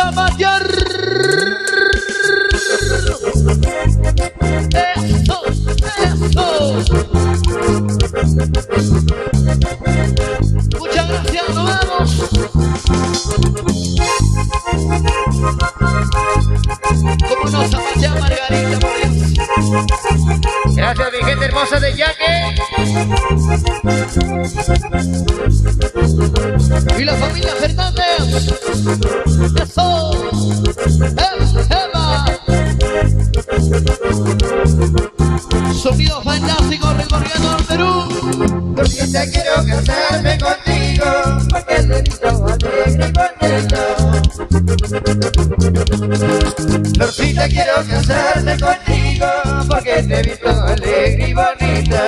zapatear. Eso, eso. Muchas gracias, nos vamos. Como nos zapatea Margarita, por Dios. Gracias, mi gente hermosa de Yaque. Y la familia Fernández. Eso. Eva. Sonido fantástico recorriendo el Perú. Florcita, quiero casarme contigo, porque te he visto alegre y bonito. Florcita, quiero casarme contigo, porque te he visto alegre y bonita.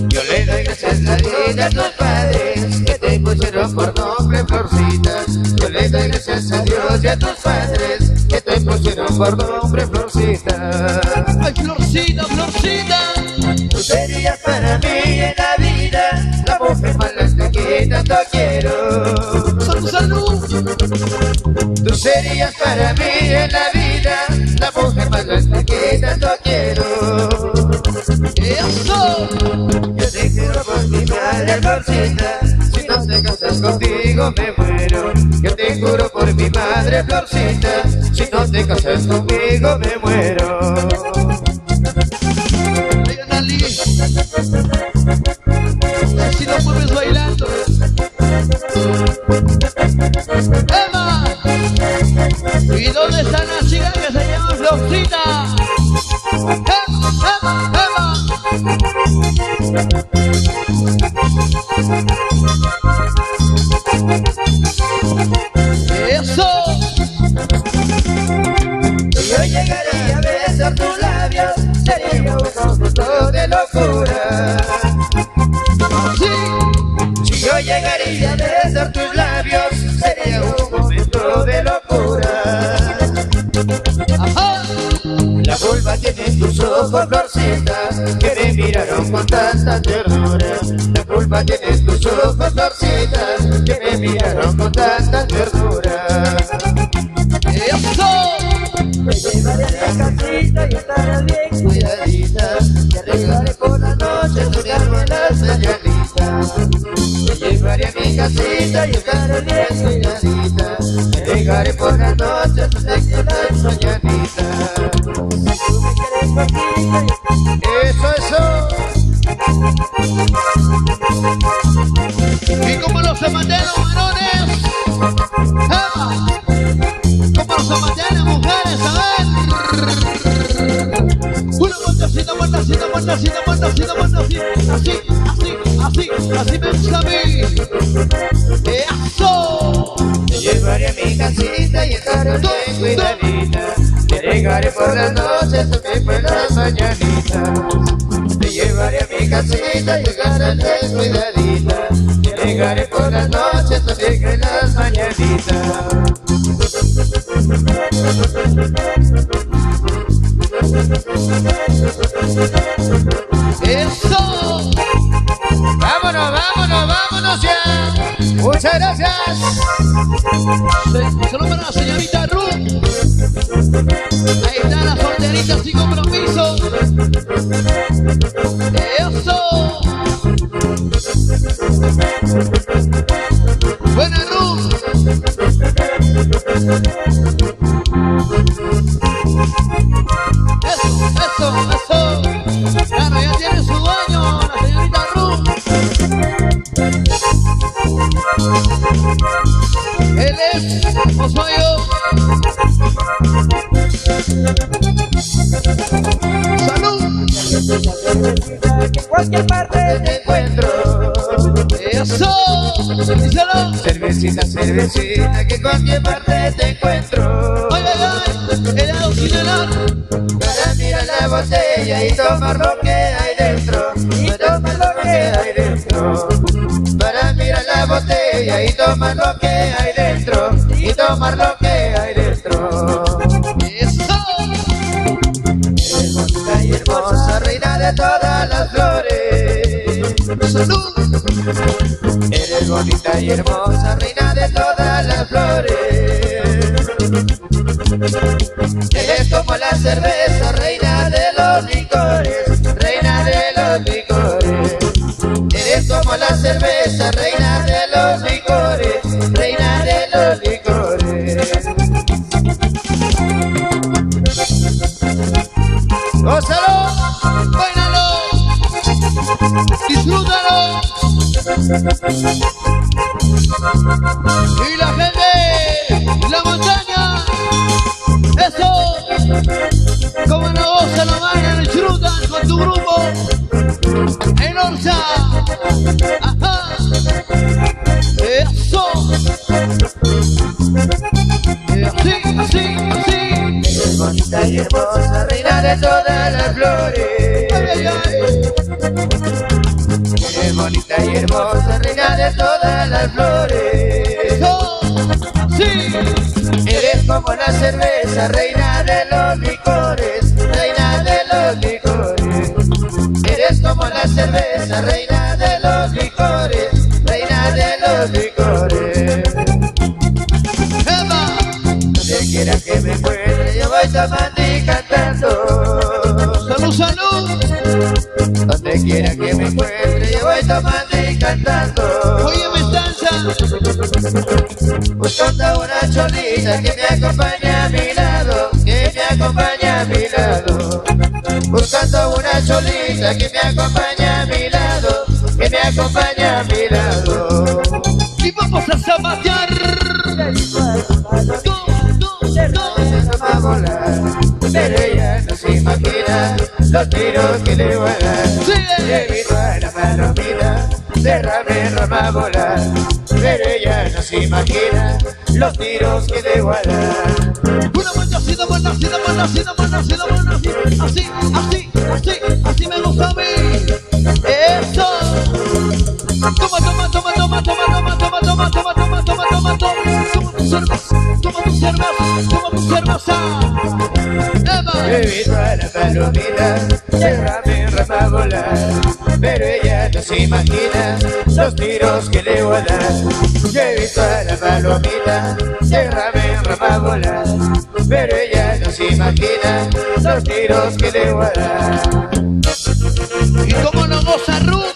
Yo le doy gracias a vida a tus padres, que te pusieron por nombre Florcita. Yo le doy gracias a Dios y a tus padres, que te pusieron por nombre Florcita. Ay, Florcita, Florcita. Tú serías para mí en la vida la mujer más grande que tanto quiero. Salud, salud. Tú serías para mí en la vida la mujer más grande que tanto quiero. Eso. Yo te quiero por mi madre Florcita, si no te casas contigo me muero. Yo te juro por mi madre Florcita, si no te casas conmigo me muero. Oigan, Ali, si no mueves bailando. Emma. ¿Y dónde está la chica que se llama Florcita? Emma, Emma. Eso. Si yo llegaría a besar tus labios, sería un conjunto de locura. Sí. Si yo llegaría a besar tus labios, sería un momento de locura. Ajá. La culpa tiene tus ojos, Florcita, que me miraron con tanta ternura. La culpa tiene tus ojos, Florcita, que me miraron con tanta ternura. Eso. Te llevaré a la casita y estarás bien cuidadita. Te arreglaré por la noche, soñarme las mañanitas. Te llevaré a mi casita y estarás bien cuidadita. Te arreglaré por la noche, soñarme las mañanitas. Tú me quieres contigo y... Eso. Y como los zapateros varones, Emma, como los zapateros mujeres, a ver. Una vueltecita, vueltecita, vueltecita, vueltecita, vueltecita, así me gusta a mí. Eso. Te llevaré a mi casita y estaré bien cuidadita. Te llegaré por las noches, también por las mañanitas. Te llevaré a mi casita y estaré bien cuidadita. Te llegaré por las noches, también por las mañanitas. Eso. Vámonos, vámonos, vámonos ya. Muchas gracias. Solo para la señorita Ruth. Ahí está la solterita sin compromiso. Eso. Buena Ruth. Eso. Claro, ya tiene su dueño, la señorita Ruth. Él es Osoyo. Salud. Que en cualquier parte te encuentro. Eso. Díselo. Cervecita, cervecita, que en cualquier parte te encuentro. Ay, helado sin helado. Para mirar la botella y tomar lo que hay dentro. Y tomar lo que hay dentro. Para mirar la botella y tomar lo que hay dentro. Y tomar lo que hay dentro. Eso. Hermosa y hermosa, reina de todas las flores. Salud. Eres bonita y hermosa, reina de todas las flores. Eres como la cerveza, reina de los licores, reina de los licores. Eres como la cerveza, reina de los licores, reina de los licores. Gózalo, bailalo, disfrútalo. Y la gente, la montaña, eso, como no gozan, lo bailan, disfrutan con tu grupo en Orsa. Ajá, eso. Así, así, así. Eres bonita y hermosa, reina de todas las flores. Ay, ay, ay. Eres bonita y hermosa, reina de todas las flores. Eso, así. Eres como la cerveza, reina de los licores, reina de los licores. Eres como la cerveza, reina de los licores, reina de los licores. Eva, Donde quiera que me encuentre, yo voy tomando y cantando. salud, salud. Donde quiera que me encuentre, yo voy tomando y cantando. Oye, mi estanza. Buscando una cholita que me acompañe a mi lado, que me acompañe a mi lado. Buscando una cholita que me acompañe a mi lado, que me acompañe a mi lado. Y vamos a zapatear. Go, go, go. No va a volar, pero ella no se imagina los tiros que le voy a dar. Sigue. He visto a la palomita, derrame rama a volar, pero ella no se imagina los tiros que le voy a dar. Una vuelta así, dos vueltas así, dos vueltas así, dos vueltas así, dos vueltas así. Así, así, así, así me gusta a mí. Eso. Toma, toma, toma, toma, toma, toma, toma, toma, toma, toma, toma, toma, toma. Toma tu cerveza, toma tu cerveza, toma tu cerveza. Eva. He visto a la palomita, derrame rama a volar, pero ella no se imagina los tiros que le voy a dar. Yo he visto a la palomita, derrame rama a volar, pero ella no se imagina los tiros que le voy a dar. Y cómo no goza Ruth,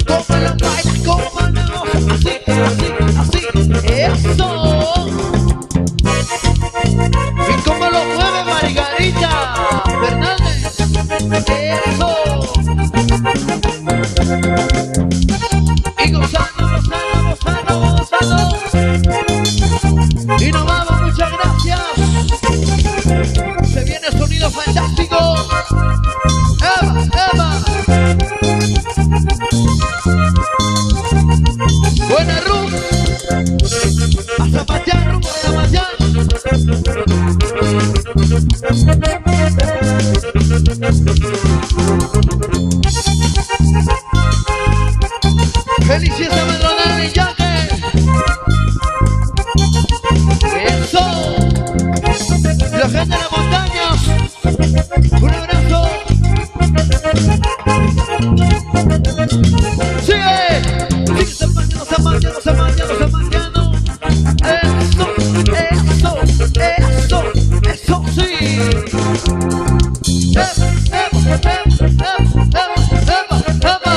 cómo lo baila, cómo no goza, así, así, así, eso. Y cómo lo mueve Margarita Fernández, eso. Y gozando, gozando, gozando, gozando. Y nos vamos, muchas gracias. Se viene sonido fantástico. Eva, Eva. Buena Ruth. A zapatear, Ruth, a zapatear. Felicidades a Madrona y Yaque. Eso. La gente de las montañas. Un abrazo. Sigue. Sigue zapateando, zapateando, zapateando, zapateando. Eso, eso, eso, eso sí. Eva, Eva, Eva, Eva, Eva, Eva.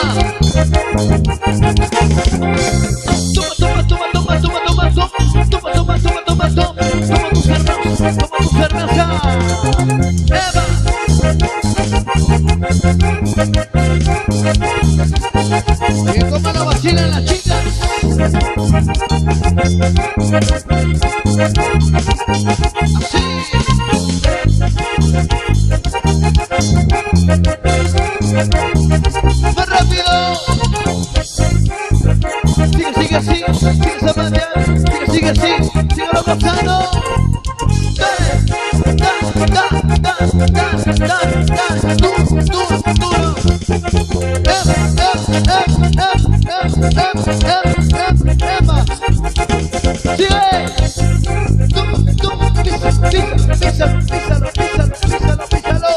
Toma, toma, toma, toma, toma, toma, toma, toma, toma, toma, toma, toma tu cerveza, toma tu cerveza. Eva. Y cómo lo vacilan las chicas. Así. Más rápido. Sigue, sigue así, sigue zapateando, sigue así, síguelo gozando. Písalo.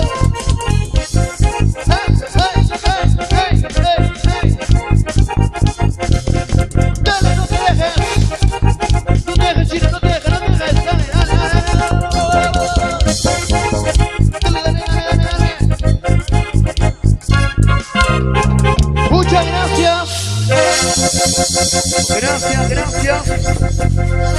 Gracias, gracias.